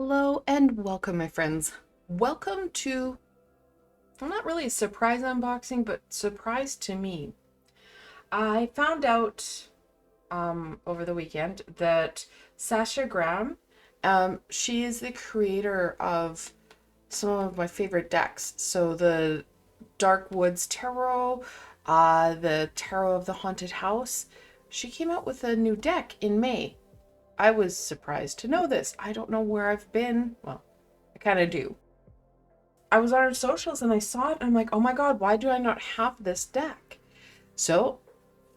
Hello and welcome, my friends. Welcome to, well, not really a surprise unboxing, but surprise to me. I found out over the weekend that Sasha Graham, she is the creator of some of my favorite decks. So the Dark Woods Tarot, the Tarot of the Haunted House. She came out with a new deck in May. I was surprised to know this. I don't know where I've been. Well, I kind of do. I was on her socials and I saw it and I'm like, oh my God, why do I not have this deck? So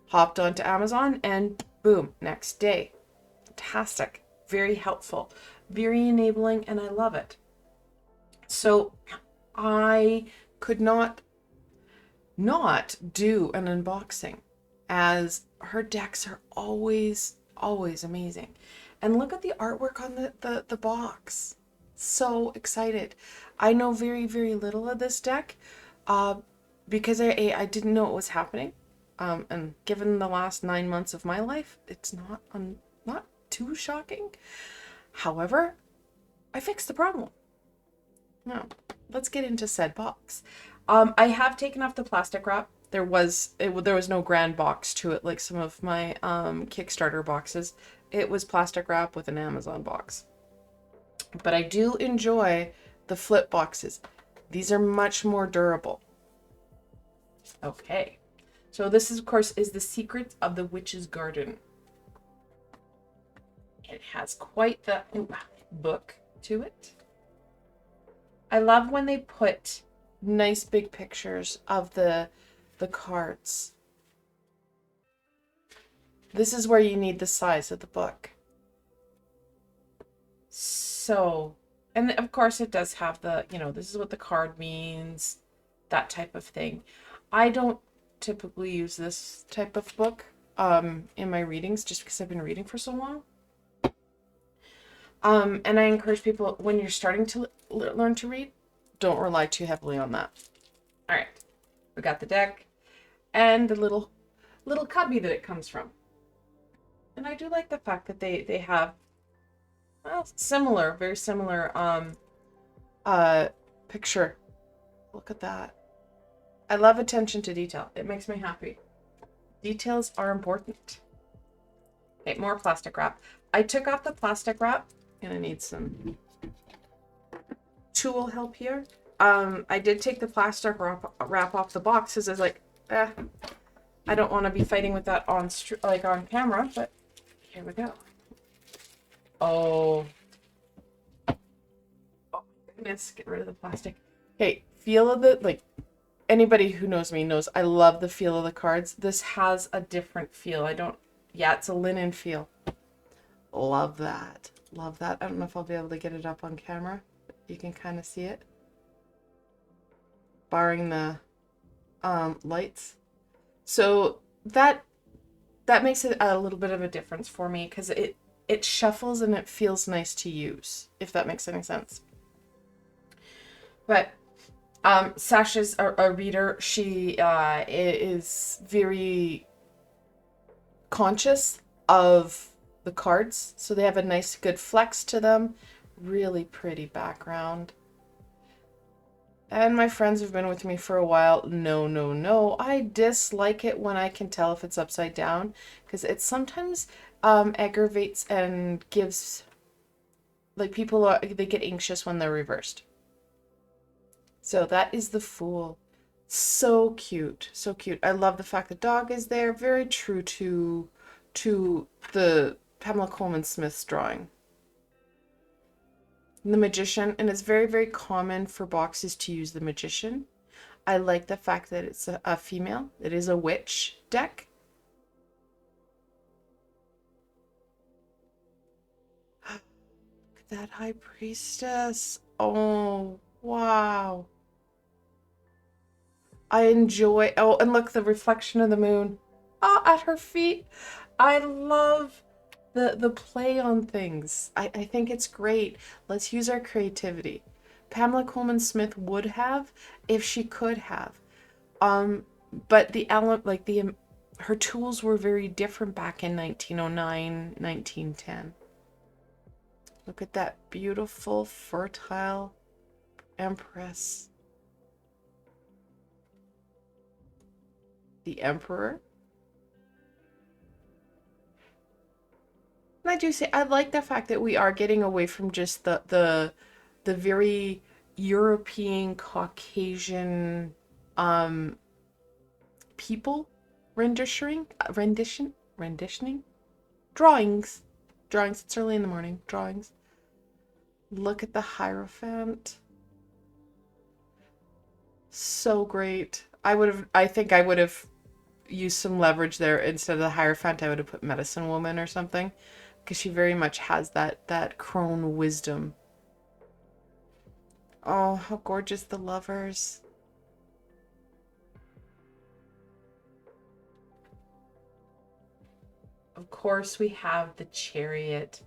hopped onto Amazon and boom, next day. Fantastic. Very helpful. Very enabling and I love it. So I could not do an unboxing as her decks are always amazing. And look at the artwork on the box. So excited. I know very little of this deck uh, because I didn't know it was happening. And given the last 9 months of my life, it's not too shocking. However, I fixed the problem. Now, let's get into said box. I have taken off the plastic wrap. There was no grand box to it like some of my Kickstarter boxes. It was plastic wrap with an Amazon box. But I do enjoy the flip boxes. These are much more durable. Okay. So this is, of course, is The Secrets of the Witch's Garden. It has quite the book to it. I love when they put nice big pictures of the cards. This is where you need the size of the book. So, and of course it does have the, this is what the card means, that type of thing. I don't typically use this type of book in my readings just because I've been reading for so long. And I encourage people, when you're starting to learn to read, don't rely too heavily on that. All right, we got the deck and the little cubby that it comes from. And I do like the fact that they have, well, very similar picture. Look at that. I love attention to detail. It makes me happy. Details are important. Okay, more plastic wrap. I took off the plastic wrap. Gonna need some tool help here. I did take the plastic wrap off the box because I was like, I don't want to be fighting with that on camera, but here we go. Oh goodness, get rid of the plastic. Okay, feel of the, anybody who knows me knows I love the feel of the cards. This has a different feel. It's a linen feel. Love that. Love that. I don't know if I'll be able to get it up on camera. But you can kind of see it. Barring the lights. So that makes it a little bit of a difference for me because it shuffles and it feels nice to use, if that makes any sense. But Sasha's a reader. She is very conscious of the cards, so they have a nice good flex to them. Really pretty background. And my friends who've been with me for a while, no, I dislike it when I can tell if it's upside down because it sometimes aggravates and gives, people they get anxious when they're reversed. So that is the Fool. So cute, so cute. I love the fact the dog is there. Very true to the Pamela Coleman Smith's drawing. The Magician, and it's very common for boxes to use the Magician. I like the fact that it's a female. It is a witch deck. Look at that High Priestess. Oh, wow. I enjoy, oh, and look, the reflection of the moon at her feet. I love the play on things. I think it's great. Let's use our creativity. Pamela Coleman Smith would have if she could have. But her tools were very different back in 1909, 1910. Look at that beautiful, fertile Empress. The Emperor. And I do say, I like the fact that we are getting away from just the very European, Caucasian people renditioning drawings. It's early in the morning. Drawings. Look at the Hierophant. So great. I think I would have used some leverage there. Instead of the Hierophant, I would have put Medicine Woman or something, because she very much has that crone wisdom. Oh, how gorgeous the lovers. Of course, we have the Chariot.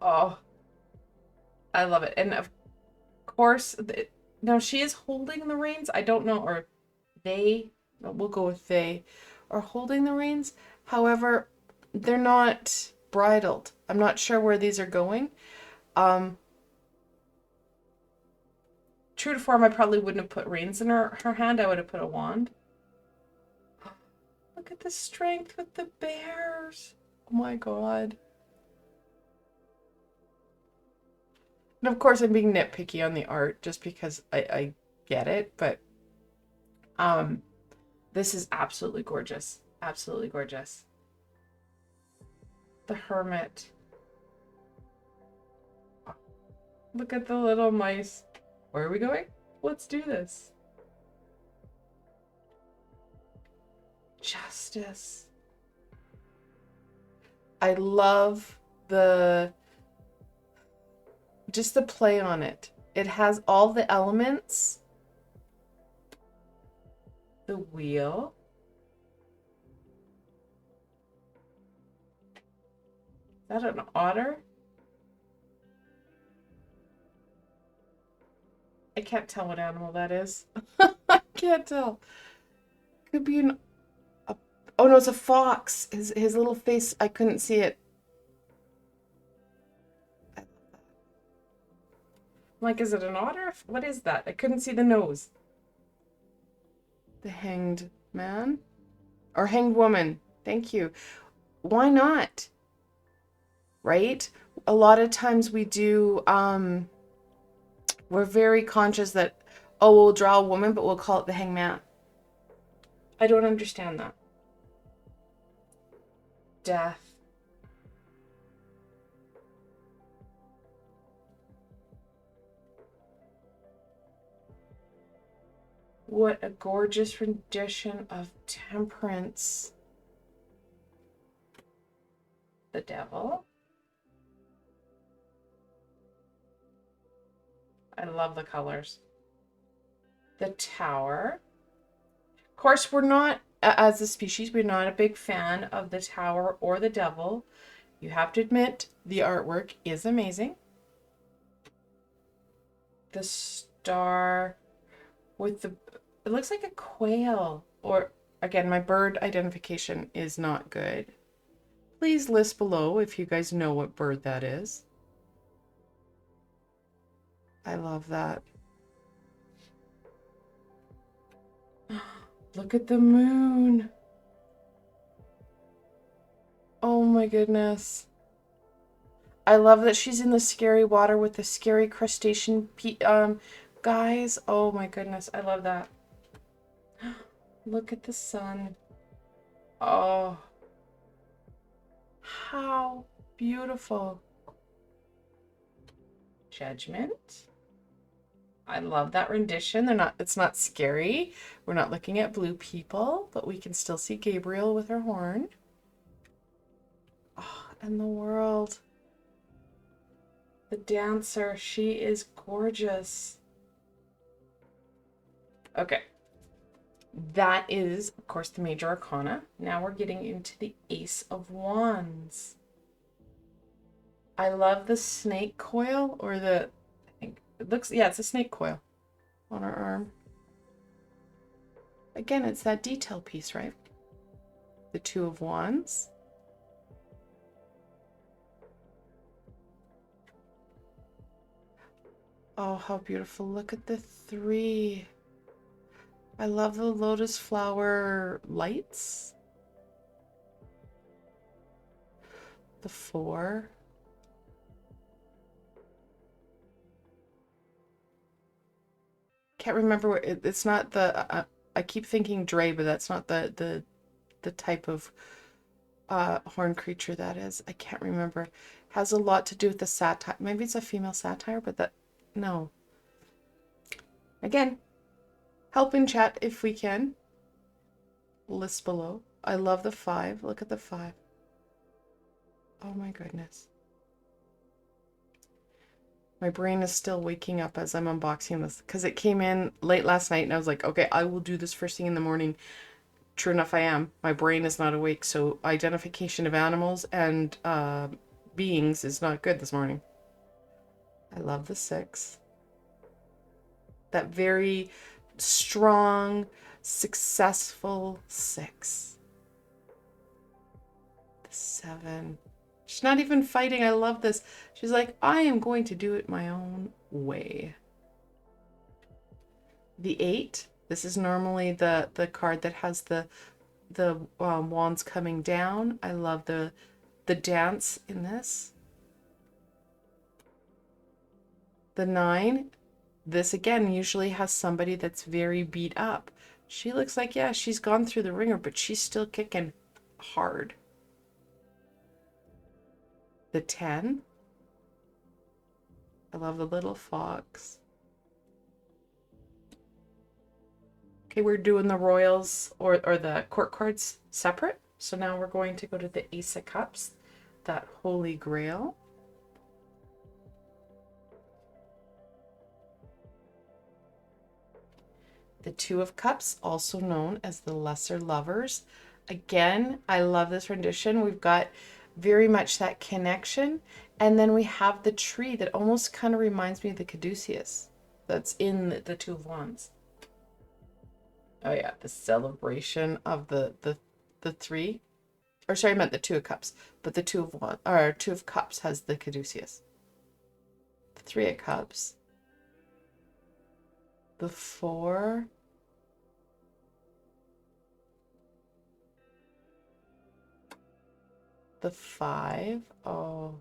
Oh, I love it. And of course, now she is holding the reins. I don't know, or they, we'll go with they, are holding the reins. However, they're not bridled. I'm not sure where these are going. True to form, I probably wouldn't have put reins in her hand. I would have put a wand. Look at the strength with the bears. Oh my god. And of course I'm being nitpicky on the art just because I get it, but this is absolutely gorgeous. Absolutely gorgeous. The Hermit. Look at the little mice. Where are we going? Let's do this. Justice. I love just the play on it. It has all the elements. The wheel. Is that an otter? I can't tell what animal that is. I can't tell. Could be an... Oh no, it's a fox. His little face, I couldn't see it. Like, is it an otter? What is that? I couldn't see the nose. The Hanged Man? Or Hanged Woman. Thank you. Why not? Right? A lot of times we do, we're very conscious that, oh, we'll draw a woman, but we'll call it the Hanged Man. I don't understand that. Death. What a gorgeous rendition of Temperance. The Devil. I love the colors. The Tower. Of course, we're not, as a species, we're not a big fan of the Tower or the Devil. You have to admit, the artwork is amazing. The Star with the, it looks like a quail. Or, again, my bird identification is not good. Please list below if you guys know what bird that is. I love that. Look at the moon. Oh my goodness. I love that she's in the scary water with the scary crustacean guys. Oh my goodness. I love that. Look at the sun. Oh. How beautiful. Judgment. I love that rendition. It's not scary. We're not looking at blue people, but we can still see Gabriel with her horn. Oh, and the world. The dancer, she is gorgeous. Okay. That is, of course, the major arcana. Now we're getting into the Ace of Wands. I love the snake coil, or the, I think it looks, yeah, it's a snake coil on her arm. Again, it's that detail piece, right? The Two of Wands. Oh, how beautiful. Look at the 3. I love the lotus flower lights. The 4. Can't remember what it's not the I keep thinking Dre, but that's not the type of horn creature that is. I can't remember. Has a lot to do with the satire. Maybe it's a female satire, but that no. Again, help in chat if we can. List below. I love the 5. Look at the 5. Oh my goodness. My brain is still waking up as I'm unboxing this because it came in late last night and I was like, okay, I will do this first thing in the morning. True enough, I am. My brain is not awake, so identification of animals and beings is not good this morning. I love the 6. That very strong, successful 6. The 7. She's not even fighting. I love this. She's like, I am going to do it my own way. The 8. This is normally the card that has the wands coming down. I love the dance in this. The 9. This again usually has somebody that's very beat up. She looks like, yeah, she's gone through the ringer, but she's still kicking hard. The 10. I love the little fox. Okay, we're doing the royals or the court cards separate. So now we're going to go to the Ace of Cups, that holy grail. The 2 of Cups, also known as the Lesser Lovers. Again, I love this rendition. We've got very much that connection. And then we have the tree that almost kind of reminds me of the caduceus that's in the 2 of Wands. Oh yeah, the celebration of the 3. Or sorry, I meant the 2 of Cups. But the 2 of Wands, or 2 of Cups has the caduceus. The 3 of Cups. The 4. The 5. Oh,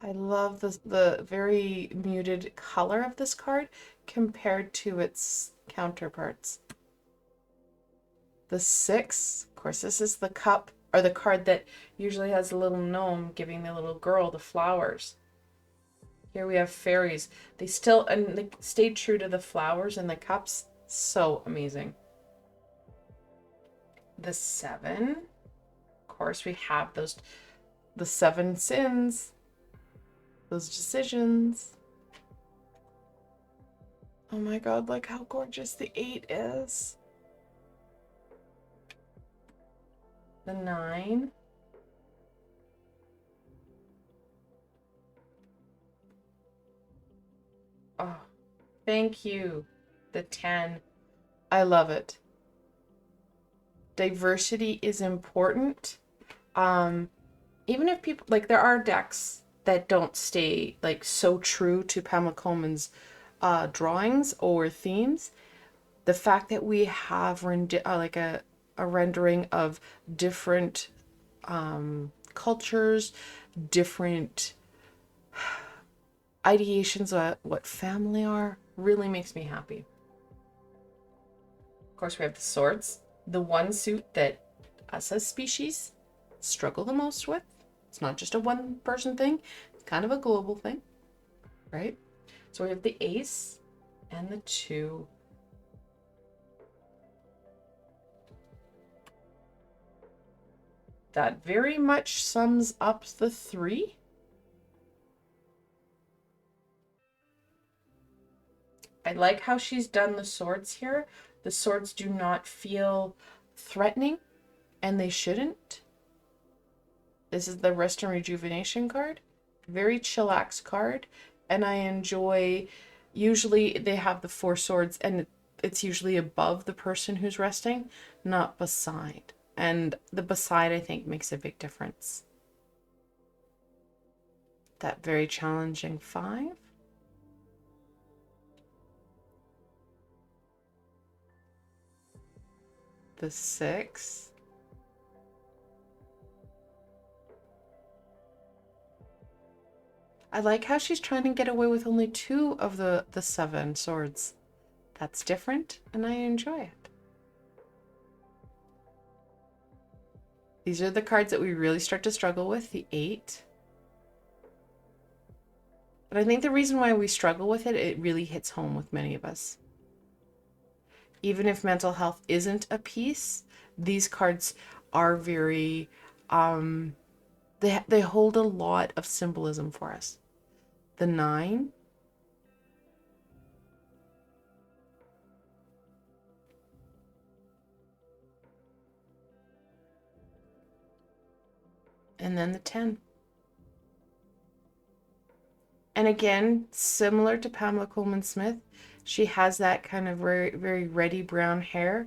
I love the very muted color of this card compared to its counterparts. The 6, of course, this is the cup or the card that usually has a little gnome giving the little girl the flowers. Here we have fairies. They stayed true to the flowers and the cups. So amazing. The 7. Of course, we have the 7 sins. Those decisions. Oh my god, look how gorgeous the 8 is. The 9. Oh, thank you. The 10. I love it. Diversity is important. Even if people, like, there are decks that don't stay, like, so true to Pamela Coleman's drawings or themes. The fact that we have like a rendering of different cultures, different ideations of what family are, really makes me happy. Of course, we have the swords, the one suit that us as species struggle the most with. It's not just a one person thing, it's kind of a global thing, right? So we have the ace and the 2. That very much sums up the 3. I like how she's done the swords here. The swords do not feel threatening, and they shouldn't. This is the Rest and Rejuvenation card. Very chillax card, and I enjoy, usually they have the 4 swords, and it's usually above the person who's resting, not beside. And the beside, I think, makes a big difference. That very challenging 5. the 6. I like how she's trying to get away with only 2 of the 7 swords. That's different, and I enjoy it. These are the cards that we really start to struggle with, the 8. But I think the reason why we struggle with it, it really hits home with many of us. Even if mental health isn't a piece, these cards are very, they hold a lot of symbolism for us. The 9. And then the 10. And again, similar to Pamela Coleman Smith, she has that kind of very, very reddy brown hair.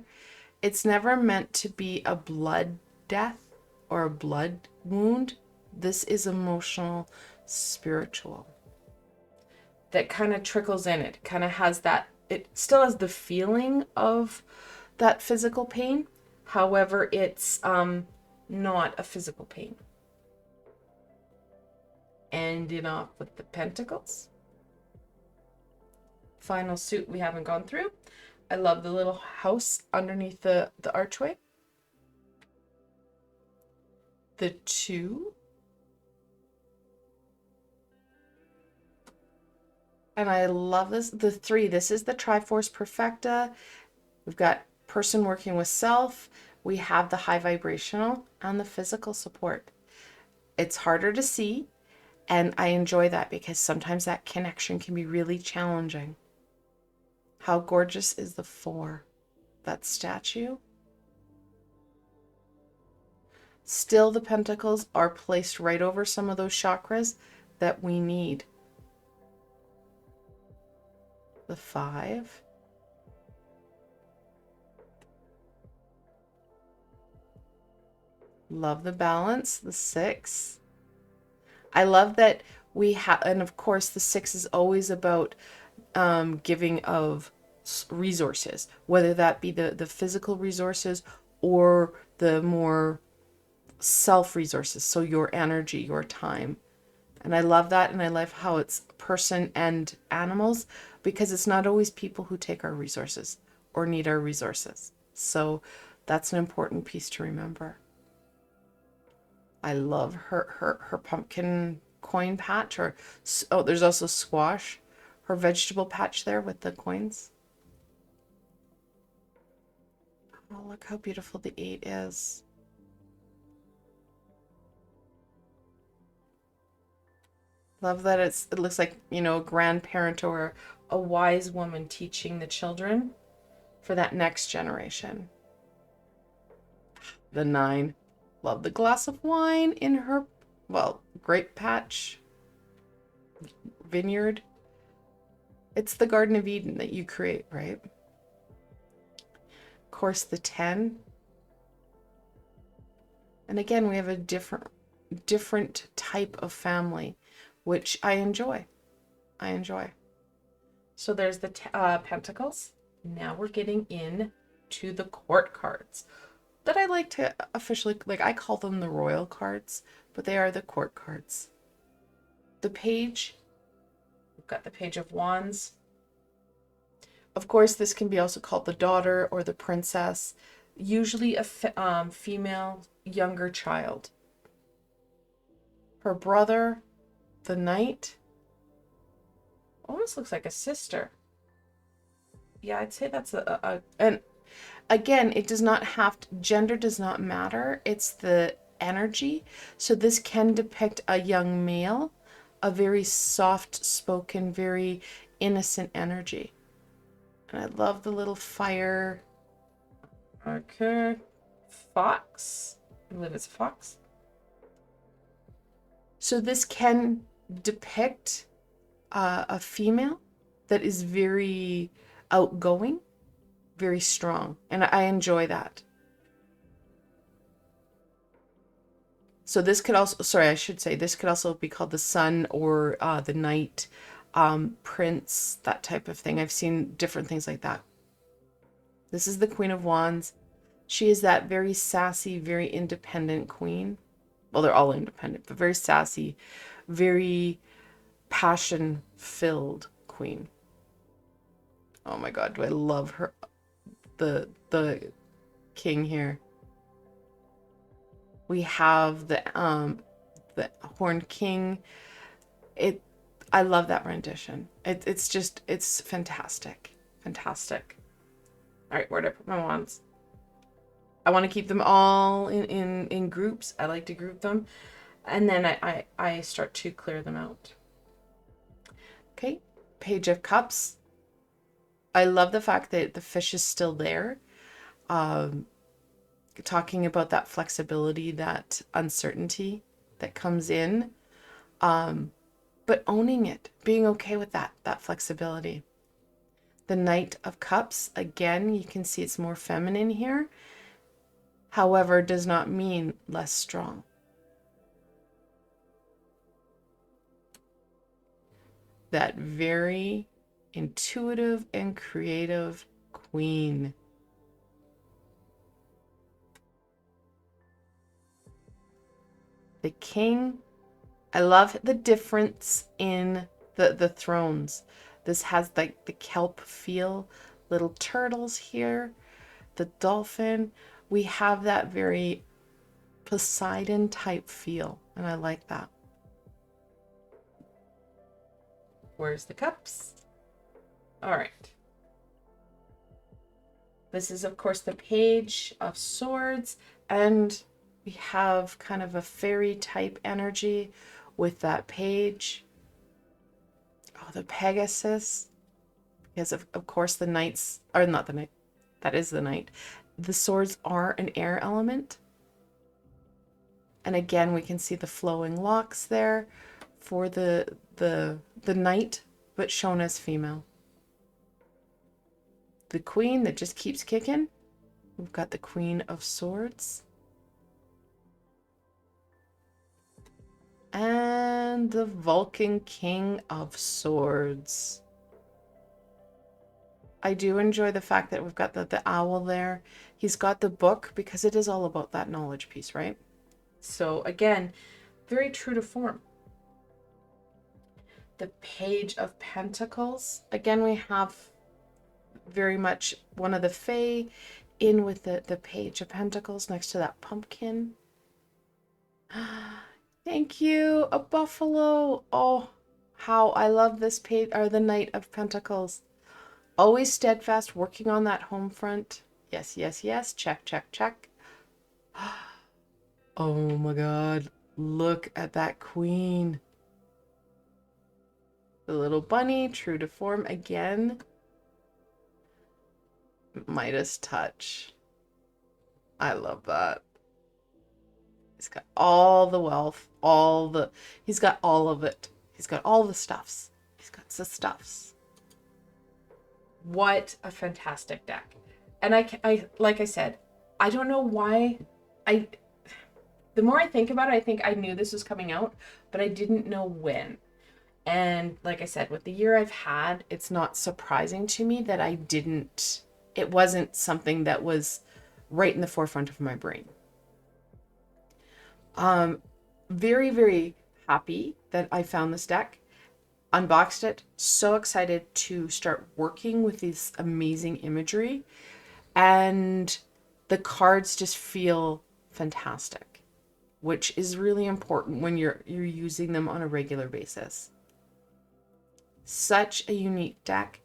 It's never meant to be a blood death or a blood wound. This is emotional, spiritual. That kind of trickles in. It kind of has that, it still has the feeling of that physical pain. However, it's not a physical pain. Ending off with the Pentacles. Final suit we haven't gone through. I love the little house underneath the archway. The 2. And I love this, the 3. This is the Triforce Perfecta. We've got person working with self. We have the high vibrational and the physical support. It's harder to see, and I enjoy that because sometimes that connection can be really challenging. How gorgeous is the 4? That statue. Still, the pentacles are placed right over some of those chakras that we need. The 5. Love the balance. The 6. I love that we have, and of course the 6 is always about giving of resources, whether that be the physical resources or the more self resources, so your energy, your time. And I love that, and I love how it's person and animals, because it's not always people who take our resources or need our resources. So that's an important piece to remember. I love her pumpkin coin patch, or oh, there's also squash, her vegetable patch there with the coins. Oh, look how beautiful the 8 is. Love that it looks like, you know, a grandparent or a wise woman teaching the children for that next generation. The 9. Love the glass of wine in her, well, grape patch, vineyard. It's the Garden of Eden that you create, right? Of course, the 10. And again, we have a different type of family, which I enjoy. I enjoy. So there's the pentacles. Now we're getting in to the court cards that I like to officially, like, I call them the royal cards, but they are the court cards. The page, we've got the Page of Wands. Of course, this can be also called the daughter or the princess, usually a female younger child. Her brother, the knight, almost looks like a sister. Yeah, I'd say that's and again, it does not have to, gender does not matter. It's the energy. So this can depict a young male, a very soft-spoken, very innocent energy. And I love the little fire. Okay. Fox. I believe it's a fox. So this can depict a female that is very outgoing, very strong, and I enjoy that. So this could also, sorry, I should say, this could also be called the sun or the knight, prince, that type of thing. I've seen different things like that. This is the Queen of Wands. She is that very sassy, very independent queen. Well, they're all independent, but very sassy, very passion-filled queen. Oh my God, do I love her, the king here. We have the Horned King. I love that rendition. It's fantastic. Fantastic. All right, where did I put my wands? I want to keep them all in groups. I like to group them. And then I start to clear them out. Okay, Page of Cups. I love the fact that the fish is still there. Talking about that flexibility, that uncertainty that comes in. But owning it, being okay with that flexibility. The Knight of Cups, again, you can see it's more feminine here. However, does not mean less strong. That very intuitive and creative queen. The King. I love the difference in the thrones. This has like the kelp feel, little turtles here, the dolphin. We have that very Poseidon type feel, and I like that. Where's the cups? All right. This is, of course, the Page of Swords, and we have kind of a fairy type energy with that page. Oh, the Pegasus. Because, of course, the knights, or not the knight, that is the knight. The swords are an air element. And again, we can see the flowing locks there for the knight, but shown as female. The queen that just keeps kicking. We've got the Queen of Swords. And the Vulcan King of Swords. I do enjoy the fact that we've got the owl there. He's got the book because it is all about that knowledge piece, right? So again, very true to form. The Page of Pentacles. Again, we have very much one of the Fae in with the Page of Pentacles next to that pumpkin. Thank you, a buffalo. Oh, how I love this page, or the Knight of Pentacles. Always steadfast, working on that home front. Yes, yes, yes. Check, check, check. Oh my God. Look at that queen. The little bunny, true to form again. Midas touch. I love that. He's got all the wealth, he's got all of it. He's got all the stuffs. He's got the stuffs. What a fantastic deck. And I like I said, I don't know why the more I think about it, I think I knew this was coming out, but I didn't know when. And like I said, with the year I've had, it's not surprising to me that it wasn't something that was right in the forefront of my brain. Very, very happy that I found this deck. Unboxed it. So excited to start working with this amazing imagery. And the cards just feel fantastic, which is really important when you're using them on a regular basis. Such a unique deck.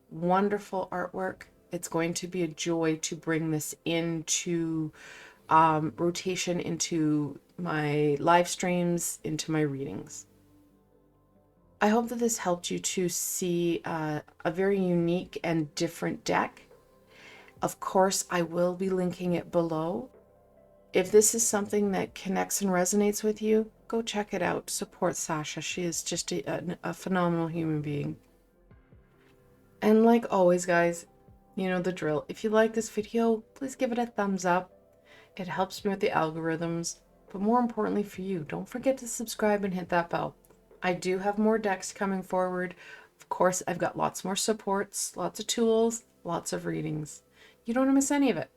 Wonderful artwork. It's going to be a joy to bring this into rotation, into my live streams, into my readings. I hope that this helped you to see a very unique and different deck. Of course, I will be linking it below. If this is something that connects and resonates with you, go check it out. Support Sasha. She is just a phenomenal human being. And like always, guys, you know the drill. If you like this video, please give it a thumbs up. It helps me with the algorithms. But more importantly for you, don't forget to subscribe and hit that bell. I do have more decks coming forward. Of course, I've got lots more supports, lots of tools, lots of readings. You don't want to miss any of it.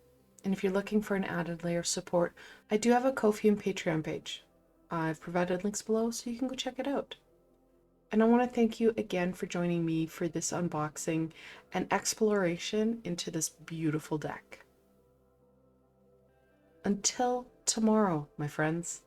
And if you're looking for an added layer of support, I do have a Ko-fi and Patreon page. I've provided links below so you can go check it out. And I want to thank you again for joining me for this unboxing and exploration into this beautiful deck. Until tomorrow, my friends.